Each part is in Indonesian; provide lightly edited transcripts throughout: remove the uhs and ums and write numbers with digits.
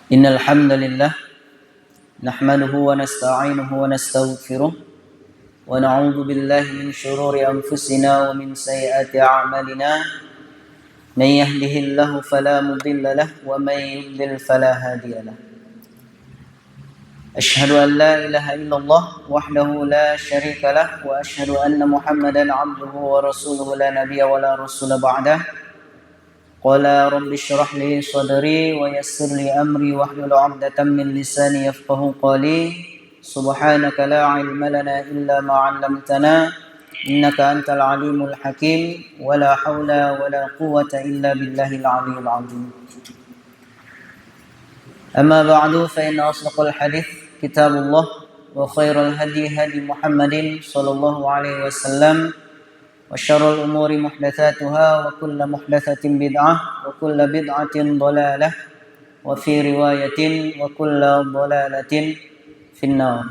إن الحمد لله نحمده ونستعينه ونستغفره ونعوذ بالله من شرور أنفسنا ومن سيئات أعمالنا. من يهده الله فلا مضل له ومن يضلل فلا هادي له. أشهد أن لا إله إلا الله وحده لا شريك له وأشهد أن محمدا عبده ورسوله لا نبي ولا رسول بعده. قال رب اشرح لي صدري ويسر لي أمري واحلل عقدة من لساني يفقهوا قولي. سبحانك لا علم لنا إلا ما علمتنا إنك أنت العليم الحكيم ولا حول ولا قوة إلا بالله العلي العظيم. أما بعد فإن أصدق الحديث كتاب الله وخير الهدي هدي محمد صلى الله عليه وسلم وشر الأمور محدثاتها وكل محدثة بدعة وكل بدعة ضلالة وفي رواية وكل ضلالة في النار.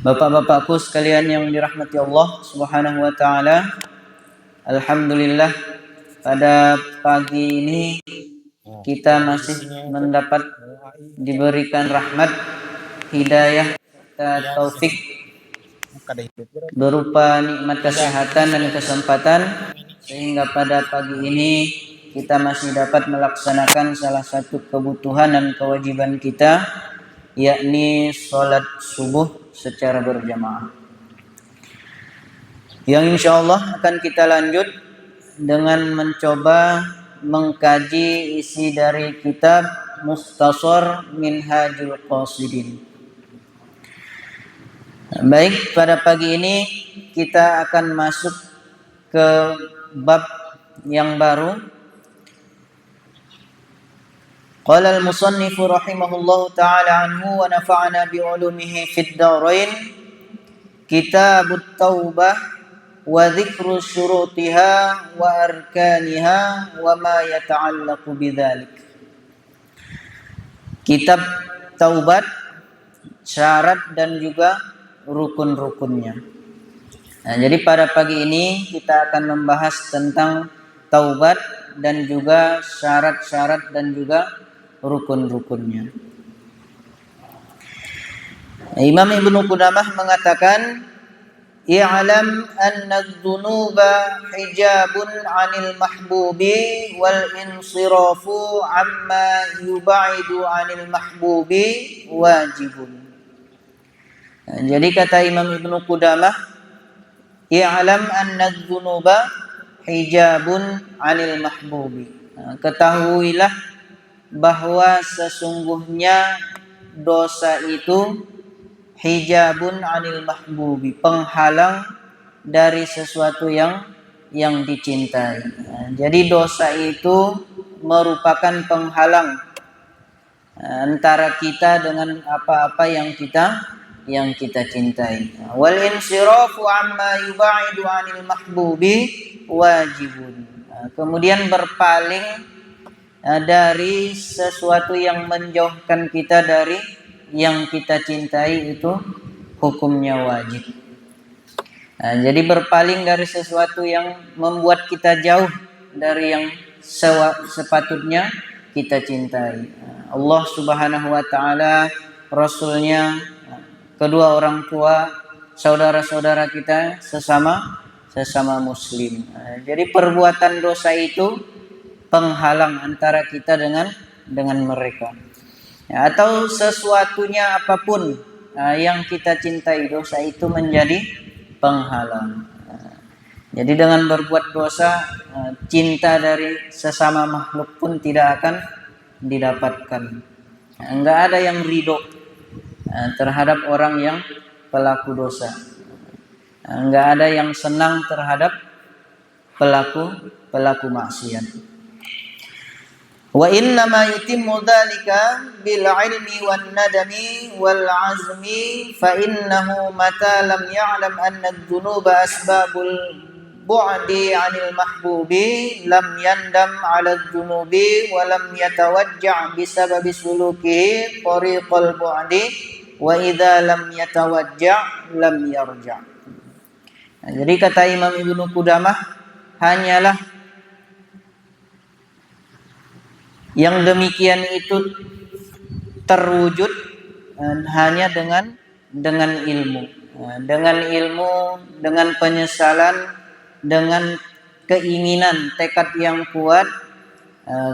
Bapak-bapakku sekalian yang dirahmati Allah Subhanahu wa taala. Alhamdulillah pada pagi ini kita masih mendapat diberikan rahmat, hidayah, dan taufik berupa nikmat kesehatan dan kesempatan sehingga pada pagi ini kita masih dapat melaksanakan salah satu kebutuhan dan kewajiban kita, yakni sholat subuh secara berjamaah. Yang insya Allah akan kita lanjut dengan mencoba mengkaji isi dari kitab Mukhtasar Minhajul Qasidin. Baik, pada pagi ini kita akan masuk ke bab yang baru. Qala al-musannifu rahimahullahu ta'ala anhu wa nafa'ana bi'ulumihi fid darain. Kitabut Taubah wa dzikru syurutiha wa arkaniha wa ma yata'allaqu bidzalik. Kitab Taubat, syarat dan juga rukun-rukunnya. Nah, jadi pada pagi ini kita akan membahas tentang taubat dan juga syarat-syarat dan juga rukun-rukunnya. Imam Ibnu Qudamah mengatakan, "I'lam anna adz-dzunuba hijabun 'anil mahbubi wal insirafu 'amma yub'idu 'anil mahbubi wajibun." Nah, jadi kata Imam Ibnu Qudamah, "I'lam anna adz-dzunuba hijabun 'anil mahbubi." Nah, ketahuilah bahwa sesungguhnya dosa itu hijabun 'anil mahbubi, penghalang dari sesuatu yang dicintai. Nah, jadi dosa itu merupakan penghalang antara kita dengan apa-apa yang kita cintai. Wal insirafu amma yub'idu 'anil mahbubi wajibun. Kemudian berpaling dari sesuatu yang menjauhkan kita dari yang kita cintai itu hukumnya wajib. Jadi berpaling dari sesuatu yang membuat kita jauh dari yang sepatutnya kita cintai. Allah Subhanahu wa taala, Rasulnya, kedua orang tua, saudara-saudara kita sesama muslim. Jadi perbuatan dosa itu penghalang antara kita dengan mereka. Atau sesuatunya apapun yang kita cintai, dosa itu menjadi penghalang. Jadi dengan berbuat dosa, cinta dari sesama makhluk pun tidak akan didapatkan. Enggak ada yang ridho terhadap orang yang pelaku dosa. Enggak ada yang senang terhadap pelaku maksiat. Wa inna ma yutimmu dzalika bil ilmi wan nadami wal azmi fa innahu mata lam ya'lam anna adz-dzunuba asbabul bu'di 'anil mahbubi lam yandam 'ala adz-dzunubi wa lam yatawajja' bisababi sulukihi tariqal bu'di wa idza lam yatawajja' lam yarja'. Nah, jadi kata Imam Ibnu Qudamah, hanyalah Yang demikian itu terwujud hanya dengan ilmu, dengan penyesalan, dengan keinginan, tekad yang kuat.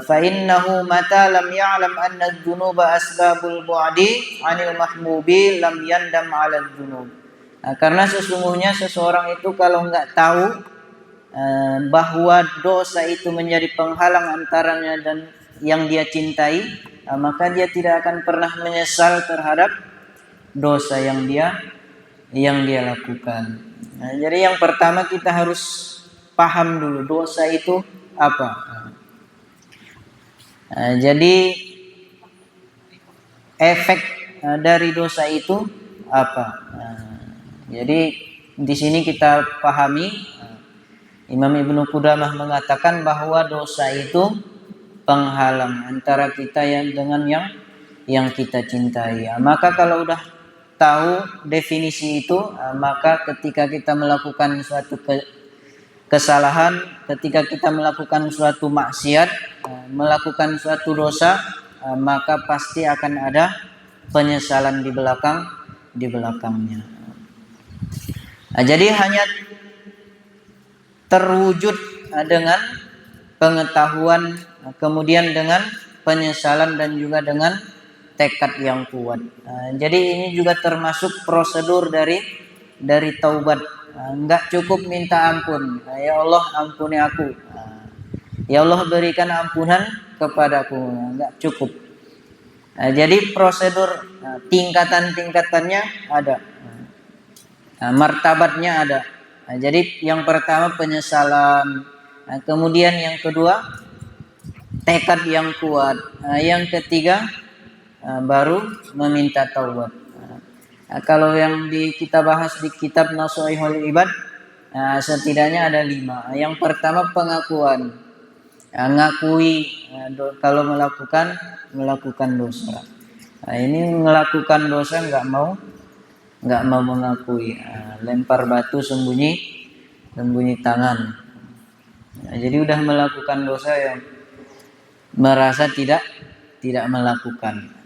Fa innahu mata lam ya'lam anna adz-dzunuba asbabul bu'di 'anil mahbubi lam yandam 'ala adz-dzunub. Karena sesungguhnya seseorang itu kalau enggak tahu bahwa dosa itu menjadi penghalang antaranya dan yang dia cintai, maka dia tidak akan pernah menyesal terhadap dosa yang dia lakukan. Jadi yang pertama kita harus paham dulu dosa itu apa. Jadi efek dari dosa itu apa? Jadi di sini kita pahami, Imam Ibnu Qudamah mengatakan bahwa dosa itu penghalang antara kita dengan yang kita cintai. Maka kalau udah tahu definisi itu, maka ketika kita melakukan suatu kesalahan, ketika kita melakukan suatu maksiat, melakukan suatu dosa, maka pasti akan ada penyesalan di belakangnya. Jadi hanya terwujud dengan pengetahuan, kemudian dengan penyesalan dan juga dengan tekad yang kuat. Jadi ini juga termasuk prosedur dari taubat. Enggak cukup minta ampun, ya Allah ampuni aku, ya Allah berikan ampunan kepadaku, enggak cukup. Jadi prosedur tingkatan-tingkatannya ada, martabatnya ada. Jadi yang pertama penyesalan, kemudian yang kedua tekad yang kuat, yang ketiga baru meminta taubat. Kalau yang kita bahas di kitab Nashihul Ibad, setidaknya ada 5. Yang pertama pengakuan, ngakui kalau melakukan dosa. Ini melakukan dosa nggak mau mengakui, lempar batu sembunyi tangan. Jadi udah melakukan dosa yang merasa tidak melakukan.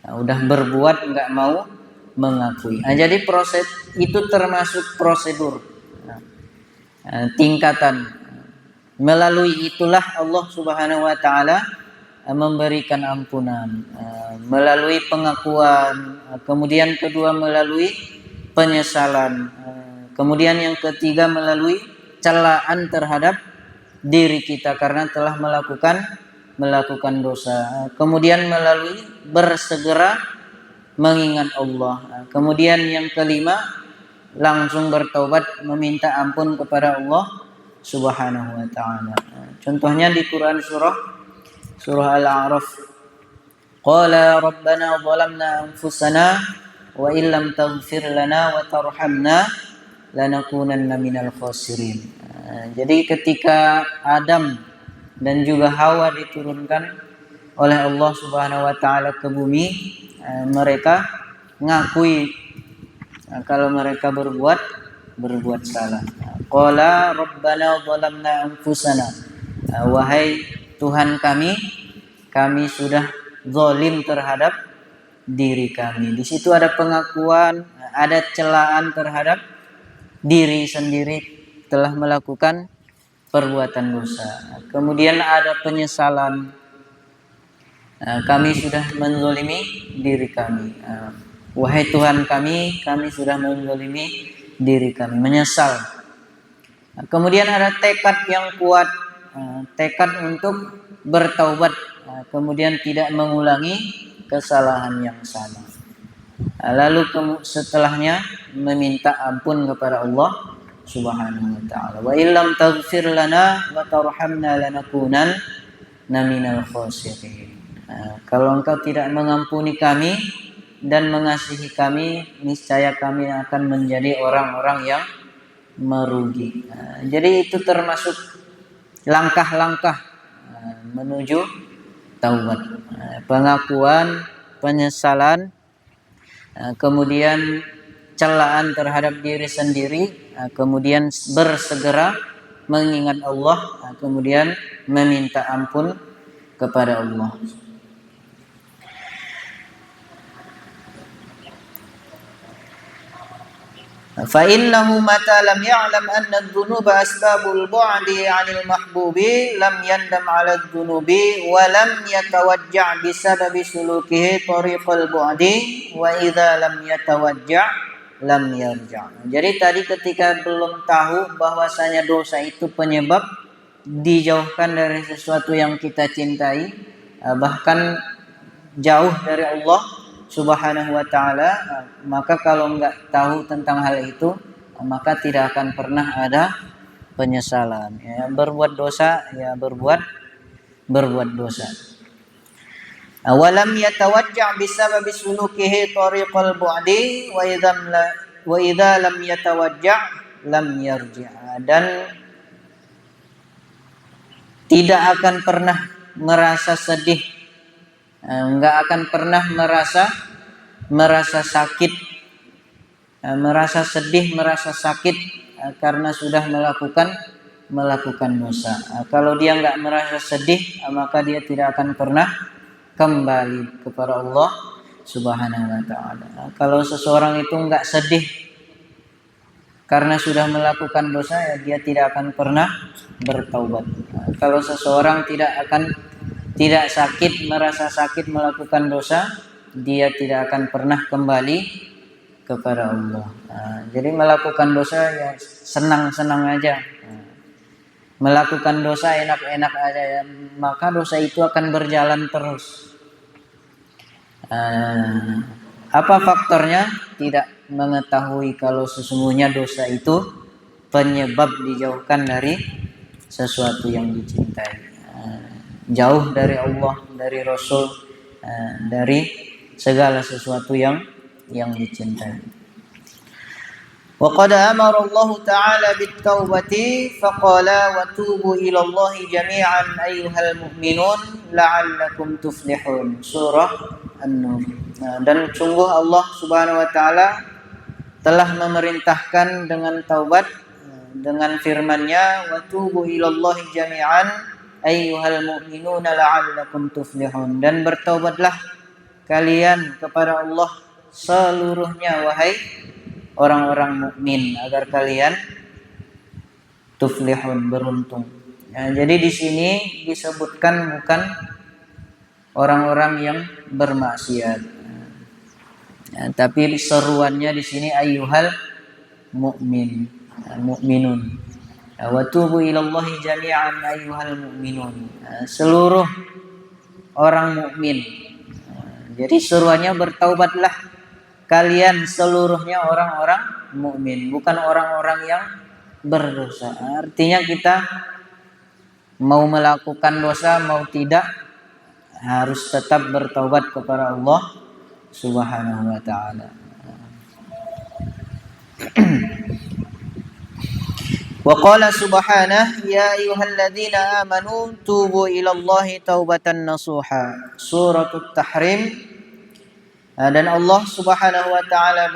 Udah berbuat nggak mau mengakui. Jadi proses itu termasuk prosedur, tingkatan. Melalui itulah Allah Subhanahu wa taala memberikan ampunan, melalui pengakuan, kemudian kedua melalui penyesalan, kemudian yang ketiga melalui celaan terhadap diri kita karena telah melakukan dosa, kemudian melalui bersegera mengingat Allah, kemudian yang kelima langsung bertaubat meminta ampun kepada Allah Subhanahu wa taala. Contohnya di Quran surah Al-A'raf, qala rabbana zalamna anfusana wa illam taghfir lana wa tarhamna lanakunanna minal khasirin. Jadi ketika Adam dan juga Hawa diturunkan oleh Allah Subhanahu wa taala ke bumi, mereka ngakui kalau mereka berbuat salah. Qala rabbana zalamna anfusana, wahai Tuhan kami sudah zalim terhadap diri kami. Di situ ada pengakuan, ada celaan terhadap diri sendiri telah melakukan perbuatan dosa. Kemudian ada penyesalan, kami sudah menzalimi diri kami. Wahai Tuhan kami sudah menzalimi diri kami, menyesal. Kemudian ada tekad yang kuat, tekad untuk bertaubat, kemudian tidak mengulangi kesalahan yang sama. Lalu setelahnya meminta ampun kepada Allah Subhanahu wa taala. Wa illam taghfir lana wa tarhamna lanakunanna minal khasirin. Kalau engkau tidak mengampuni kami dan mengasihi kami, niscaya kami akan menjadi orang-orang yang merugi. Jadi itu termasuk langkah-langkah menuju taubat. Pengakuan, penyesalan, kemudian celaan terhadap diri sendiri, kemudian bersegera mengingat Allah, kemudian meminta ampun kepada Allah. Fa innahu mata lam ya'lam anna adh-dhunuba asbabul bu'di 'anil mahbubi lam yandam 'ala adh-dhunubi wa lam yatawajja' bisababi sulukihi tariqal bu'di wa idza lam yatawajja' lam yarja'. Jadi tadi ketika belum tahu bahwasanya dosa itu penyebab dijauhkan dari sesuatu yang kita cintai, bahkan jauh dari Allah Subhanahu wa ta'ala, maka kalau enggak tahu tentang hal itu, maka tidak akan pernah ada penyesalan. Ya, berbuat dosa, ya berbuat dosa. Awalam yatawajja' bisababi sulukihi tariqal bu'di wa idza lam yatawajja' lam yarji'. Dan tidak akan pernah merasa sedih, enggak akan pernah merasa sakit, merasa sedih, merasa sakit karena sudah melakukan dosa. Kalau dia enggak merasa sedih, maka dia tidak akan pernah kembali kepada Allah Subhanahu wa ta'ala. Kalau seseorang itu enggak sedih karena sudah melakukan dosa, ya dia tidak akan pernah bertaubat. Kalau seseorang tidak sakit, merasa sakit melakukan dosa, dia tidak akan pernah kembali kepada Allah. Jadi melakukan dosa ya senang-senang aja, melakukan dosa enak-enak aja ya, maka dosa itu akan berjalan terus. Apa faktornya? Tidak mengetahui kalau sesungguhnya dosa itu penyebab dijauhkan dari sesuatu yang dicintai. Jauh dari Allah, dari Rasul, dari segala sesuatu yang dicintai. Wa qad amara Allah Ta'ala bit-taubati faqala wa tubu ila Allah jami'an ayyuhal mu'minun la'allakum tuflihun. Surah An-Nur. Dan sungguh Allah Subhanahu wa ta'ala telah memerintahkan dengan taubat dengan firman-Nya wa tubu ila Allah jami'an ayyuhal mu'minuna la'allakum tuflihun. Dan bertaubatlah kalian kepada Allah seluruhnya wahai orang-orang mukmin agar kalian tuflihun, beruntung. Jadi di sini disebutkan bukan orang-orang yang bermaksiat, tapi seruannya di sini ayyuhal mu'minun. Wa tubu ilallahi jami'an ayyuhal mu'minun. Seluruh orang mukmin. Jadi seruannya bertaubatlah kalian seluruhnya orang-orang mukmin, bukan orang-orang yang berdosa. Artinya kita mau melakukan dosa mau tidak harus tetap bertaubat kepada Allah Subhanahu wa ta'ala. Wa qala subhanahu ya ayyuhalladzina amanu tubu ilallahi taubatan nasuha. Suratul Tahrim. Dan Allah Subhanahu wa ta'ala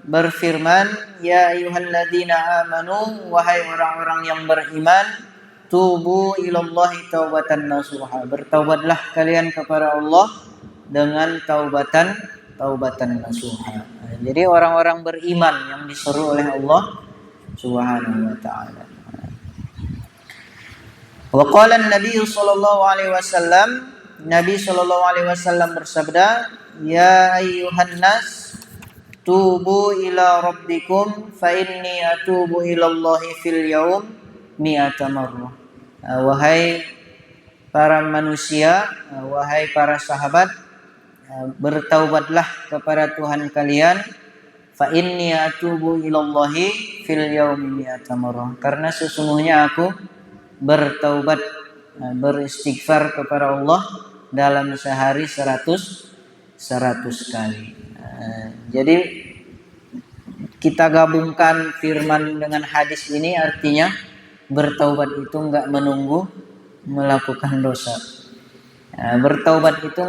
berfirman, ya ayyuhalladzina amanu, wahai orang-orang yang beriman, tubu ilallahi taubatan nasuha. Bertaubatlah kalian kepada Allah dengan taubatan nasuha. Jadi orang-orang beriman yang diseru oleh Allah Subhanahu wa ta'ala. Wa qala an-nabiy sallallahu alaihi wasallam, Nabi sallallahu alaihi wasallam bersabda, ya ayyuhan nas tubu ila rabbikum fa inni atubu ila Allah fil yaum mi'ata marrah. Wahai para manusia, wahai para sahabat, bertaubatlah kepada Tuhan kalian. Fa inni atubu ilallahi fil yaumi mi'ata marrah. Karena sesungguhnya aku bertaubat, beristighfar kepada Allah dalam sehari 100 kali. Jadi kita gabungkan firman dengan hadis ini, artinya bertaubat itu enggak menunggu melakukan dosa. Bertaubat itu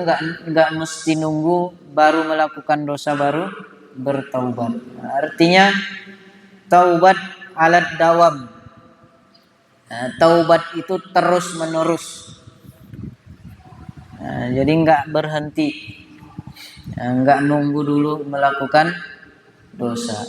enggak mesti nunggu baru melakukan dosa baru bertaubat. Artinya taubat alat dawam. Taubat itu terus menerus. Jadi nggak berhenti, nggak nunggu dulu melakukan dosa.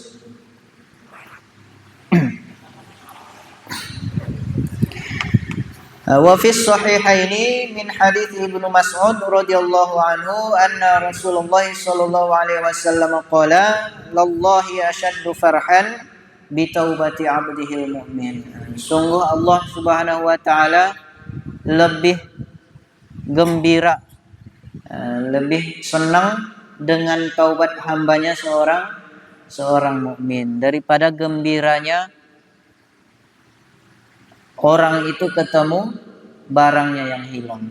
Wa fi sahihaini min hadits Ibnu Mas'ud radhiyallahu anhu anna Rasulullah sallallahu alaihi wasallam qala lallahi ashaddu farhan bi taubati 'abdihil mu'min. Sungguh Allah Subhanahu wa taala lebih gembira, lebih senang dengan taubat hambanya seorang mukmin daripada gembiranya orang itu ketemu barangnya yang hilang.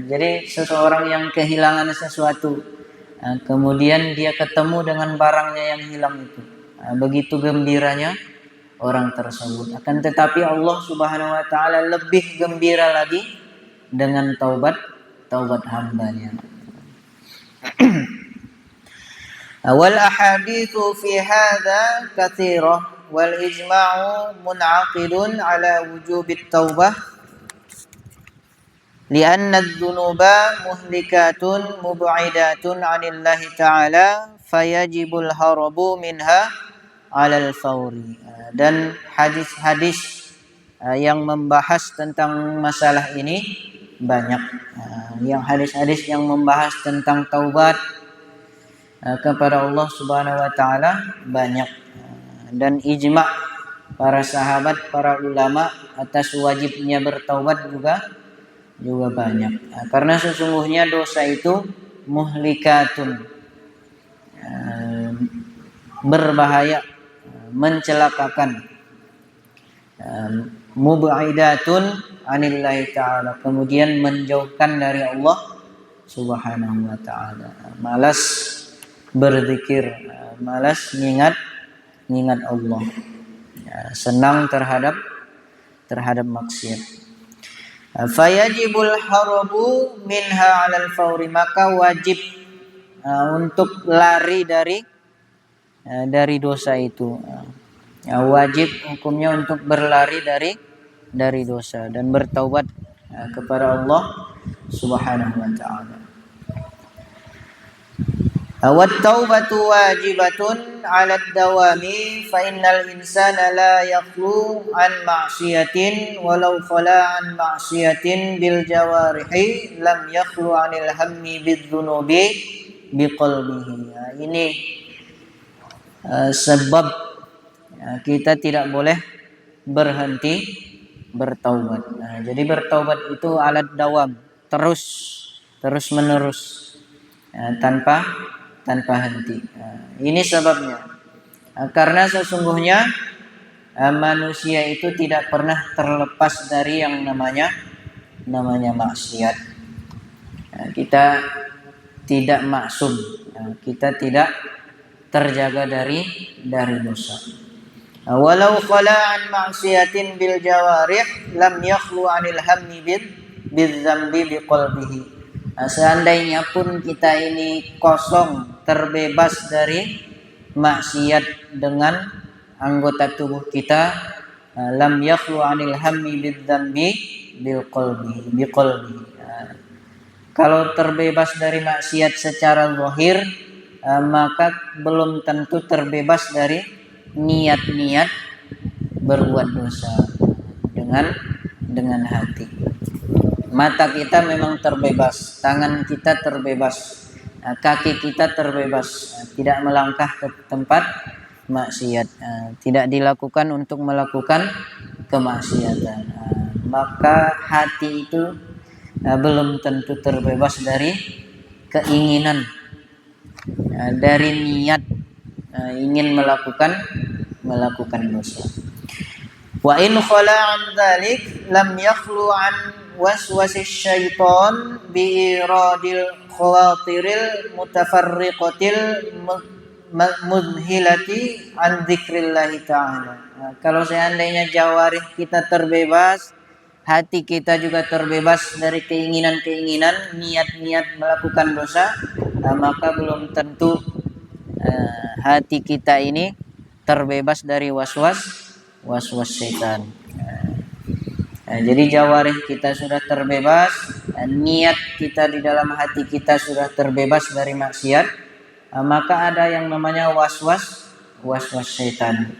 Jadi seseorang yang kehilangan sesuatu, kemudian dia ketemu dengan barangnya yang hilang itu, begitu gembiranya orang tersebut. Akan tetapi Allah Subhanahu wa taala lebih gembira lagi dengan taubat hambanya. Wal ahaditsu fi hadza katsirah wal ijma'u mun'aqidun ala wujubit taubah li'anna adz-dzunuba muhlikatun mub'idatun 'anillahi ta'ala fayajibul harabu minha 'alal fawri. Dan hadis-hadis yang membahas tentang masalah ini banyak. Yang hadis-hadis yang membahas tentang taubat kepada Allah Subhanahu wa taala banyak. Dan ijma' para sahabat, para ulama atas wajibnya bertaubat juga banyak. Karena sesungguhnya dosa itu muhlikatun, berbahaya, mencelakakan, mub'idatun 'anillahi ta'ala, kemudian menjauhkan dari Allah Subhanahu wa taala. Malas berzikir, malas mengingat Allah, senang terhadap maksiat. Fayajibul harabu minha 'alal fawri, maka wajib untuk lari dari dosa itu. Wajib hukumnya untuk berlari dari dosa dan bertaubat kepada Allah Subhanahu wa taala. Wat-taubatu wajibatun 'ala ad-dawami fa innal insana la yakhlu an ma'siyatin walau khala an ma'siyatin bil jawarihi lam yakhlu 'anil hammi bidz-dzunubi biqalbihi. Ini sebab kita tidak boleh berhenti bertaubat. Jadi bertaubat itu alat dawam, terus menerus, tanpa henti. Ini sebabnya. Karena sesungguhnya manusia itu tidak pernah terlepas dari yang namanya maksiat. Kita tidak maksum, kita tidak terjaga dari dosa. Walau khala an maksiatin bil jawarih lam yakhlu 'anil hammi bidzambi biqalbihi. Seandainya pun kita ini kosong, terbebas dari maksiat dengan anggota tubuh kita, lam yakhlu 'anil hammi bidzambi biqalbihi. Kalau terbebas dari maksiat secara zahir, maka belum tentu terbebas dari niat-niat berbuat dosa dengan hati. Mata kita memang terbebas, tangan kita terbebas, kaki kita terbebas, tidak melangkah ke tempat maksiat, tidak dilakukan untuk melakukan kemaksiatan. Maka hati itu belum tentu terbebas dari keinginan, dari niat ingin melakukan dosa. Wa in khala an dzalik lam yakhlu an waswasis syaitan bi iradil khawatiril mutafarriqatil mudhilati an dzikrillah ta'ala. Kalau seandainya jawarih kita terbebas, hati kita juga terbebas dari keinginan-keinginan, niat-niat melakukan dosa, maka belum tentu hati kita ini terbebas dari waswas syaitan. Jadi jawarih kita sudah terbebas, niat kita di dalam hati kita sudah terbebas dari maksiat, maka ada yang namanya waswas syaitan.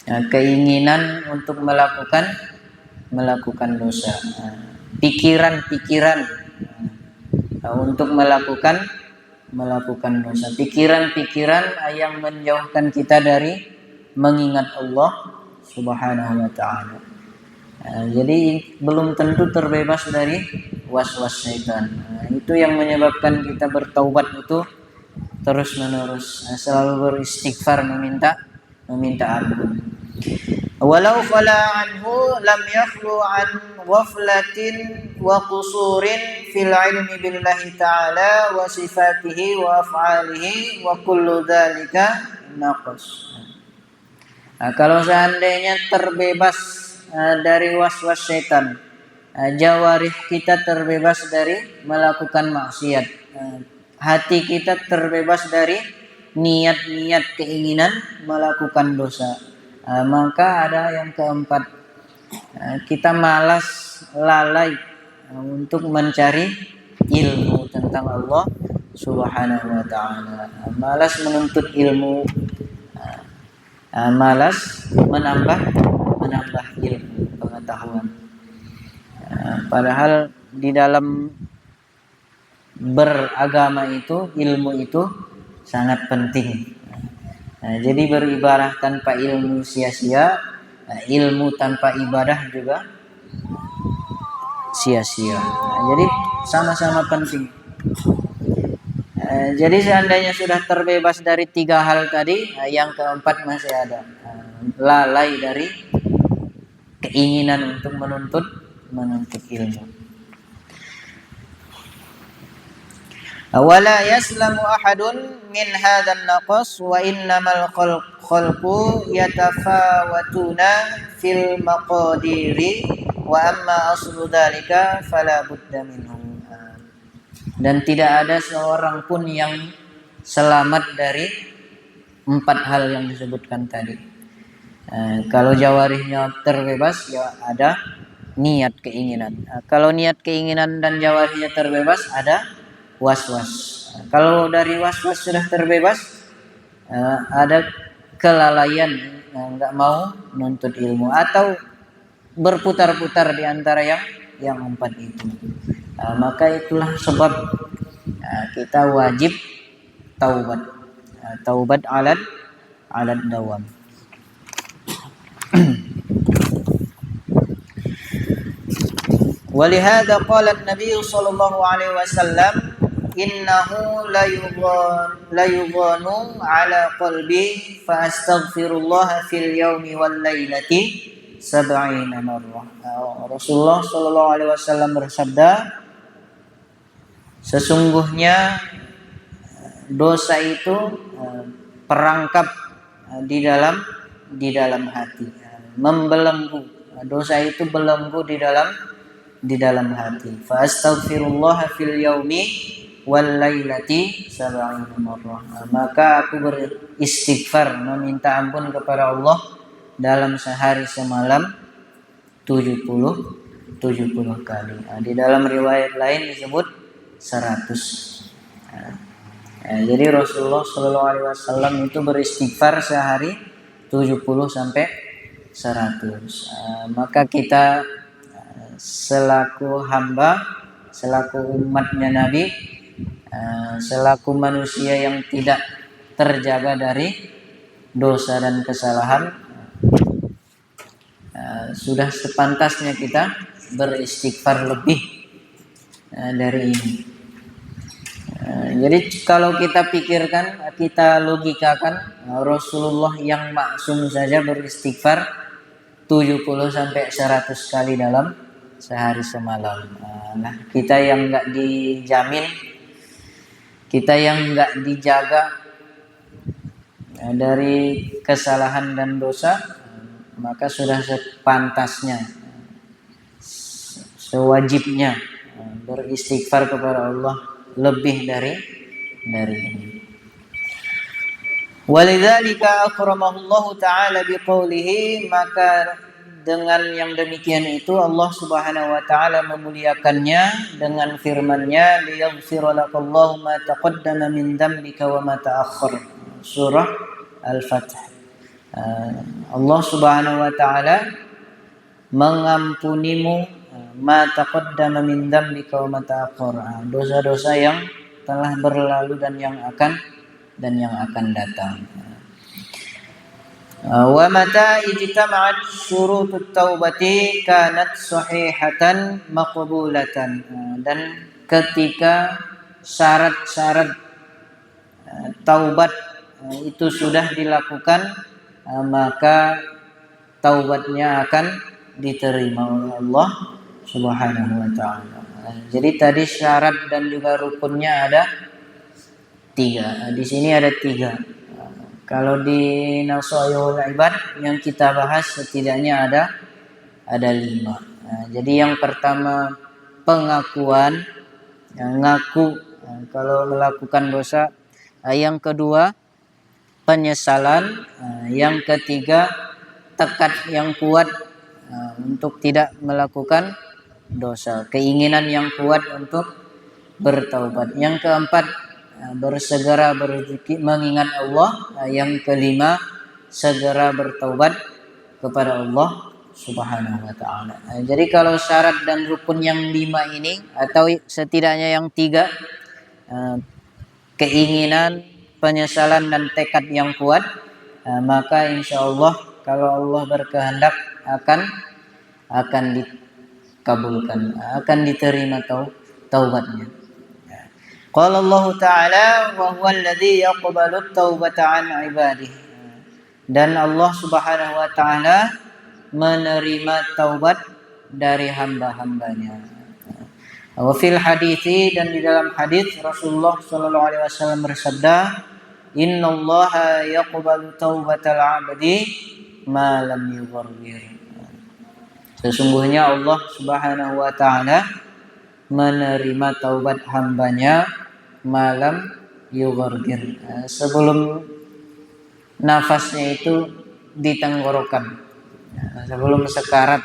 Keinginan untuk melakukan dosa, pikiran-pikiran untuk melakukan dosa, pikiran-pikiran yang menjauhkan kita dari mengingat Allah Subhanahu wa taala. Jadi belum tentu terbebas dari was-was syaitan. Itu yang menyebabkan kita bertaubat itu terus menerus, selalu beristighfar, meminta ampun. Walau khala anhu lam yakhlu an ghaflatin wa qusurin fil ilmi billahi ta'ala wa sifatihi wa af'alihi wa kullu dzalika naqas. Kalau seandainya terbebas dari was-was syaitan, jawarih kita terbebas dari melakukan maksiat, hati kita terbebas dari niat-niat keinginan melakukan dosa, maka ada yang keempat, kita malas, lalai untuk mencari ilmu tentang Allah Subhanahu wa taala, malas menuntut ilmu, malas menambah ilmu pengetahuan. Padahal di dalam beragama itu, ilmu itu sangat penting. Jadi beribadah tanpa ilmu sia-sia, ilmu tanpa ibadah juga sia-sia. Jadi sama-sama penting. Jadi seandainya sudah terbebas dari 3 hal tadi, yang keempat masih ada, lalai dari keinginan untuk menuntut ilmu. Wala yaslamu ahadun min hadzal naqas wa innamal khalqu yatafawatuna fil maqadiri wa amma aslu dzalika fala budda minhu. Dan tidak ada seorang pun yang selamat dari 4 hal yang disebutkan tadi. Kalau jawarihnya terbebas, ya ada niat keinginan. Kalau niat keinginan dan jawarihnya terbebas, ada was-was. Kalau dari was-was sudah terbebas, ada kelalaian, nggak mau menuntut ilmu, atau berputar-putar di antara yang 4 itu. Maka itulah sebab kita wajib taubat alat dawam. Walihada qala an-nabiy sallallahu alaihi wasallam, innahu la yughanu ala qalbi fa astaghfirullah fil yaumi wal lailati 70 marrah. Rasulullah sallallahu alaihi wasallam bersabda, sesungguhnya dosa itu perangkap di dalam hati, membelenggu. Dosa itu belenggu di dalam hati. Fa astaghfirullah fil yaumi wal lailati 70 marrah. Maka aku beristighfar, meminta ampun kepada Allah dalam sehari semalam 70 kali. Di dalam riwayat lain disebut 100. Jadi Rasulullah Shallallahu Alaihi Wasallam itu beristighfar sehari 70 sampai 100. Maka kita selaku hamba, selaku umatnya Nabi, selaku manusia yang tidak terjaga dari dosa dan kesalahan, sudah sepantasnya kita beristighfar lebih dari ini. Jadi kalau kita pikirkan, kita logikakan, Rasulullah yang maksum saja beristighfar 70 sampai 100 kali dalam sehari semalam. Nah, kita yang enggak dijamin, kita yang enggak dijaga dari kesalahan dan dosa, maka sudah sepantasnya, sewajibnya beristighfar kepada Allah lebih dari ini. Walidzalika akramahullahu ta'ala biqaulihi, maka dengan yang demikian itu Allah Subhanahu wa taala memuliakannya dengan firman-Nya, liyaghfira lakallahu ma taqaddama min dzambika wa ma ta'akhkhar. Surah Al-Fath. Allah Subhanahu wa taala mengampunimu ma taqaddama min dzambika wa ma ta'akhkhar. Dosa-dosa yang telah berlalu dan yang akan datang. Wa mata ijtama'at syurutut taubati kanat sahihatan maqbulatan. Dan ketika syarat-syarat taubat itu sudah dilakukan, maka taubatnya akan diterima oleh Allah Subhanahu wa taala. Jadi tadi syarat dan juga rukunnya ada 3. Di sini ada 3. Kalau di Nasaihul Ibad yang kita bahas setidaknya ada 5. Jadi yang pertama pengakuan, ngaku kalau melakukan dosa. Yang kedua penyesalan. Yang ketiga tekad yang kuat untuk tidak melakukan dosa, keinginan yang kuat untuk bertaubat. Yang keempat bersegera berzikir mengingat Allah. Yang kelima segera bertaubat kepada Allah Subhanahu wa taala. Jadi kalau syarat dan rukun yang 5 ini, atau setidaknya yang 3, keinginan, penyesalan dan tekad yang kuat, maka insya Allah kalau Allah berkehendak akan dikabulkan, akan diterima taubatnya. Qala Allah Ta'ala wa huwa alladhi yaqbalu at-taubata 'an 'ibadihi. Dan Allah Subhanahu wa taala menerima taubat dari hamba-hambanya. Wa fil hadithi, dan di dalam hadis Rasulullah sallallahu alaihi wasallam bersabda, "Innallaha yaqbalu taubatal 'abdi ma lam yughargir." Sesungguhnya Allah Subhanahu wa taala menerima taubat hambanya malam yughargir, sebelum nafasnya itu di tenggorokan, sebelum sekarat.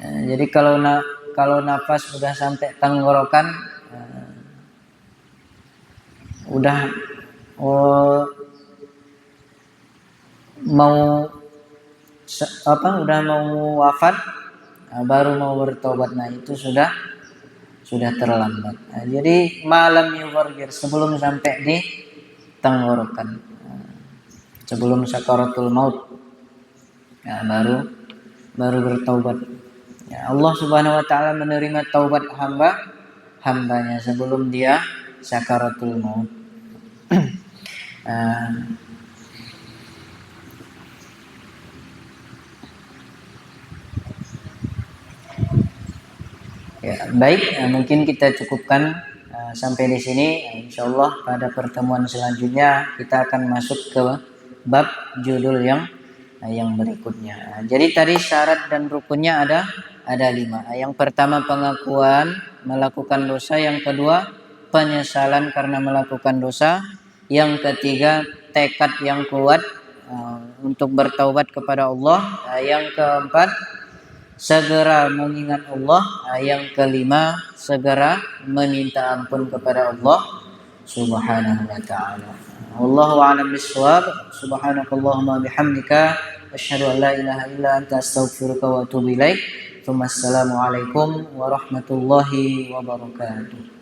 Jadi kalau nafas sudah sampai tenggorokan, udah mau wafat, baru mau bertobat, nah itu sudah terlambat. Jadi malam yughargir, sebelum sampai di tenggorokan, sebelum sakaratul maut, baru bertaubat. Allah Subhanahu wa taala menerima taubat hambanya sebelum dia sakaratul maut. Ya, baik, mungkin kita cukupkan sampai di sini. Insyaallah pada pertemuan selanjutnya kita akan masuk ke bab judul yang berikutnya. Jadi tadi syarat dan rukunnya ada 5. Yang pertama pengakuan melakukan dosa, yang kedua penyesalan karena melakukan dosa, yang ketiga tekad yang kuat untuk bertaubat kepada Allah, yang keempat segera mengingat Allah, yang kelima segera meminta ampun kepada Allah Subhanahu wa taala. Wallahu a'lam bishawab. Subhanakallahumma bihamdika asyhadu an la ilaha illa anta astaghfiruka wa atubu ilaik. Assalamualaikum warahmatullahi wabarakatuh.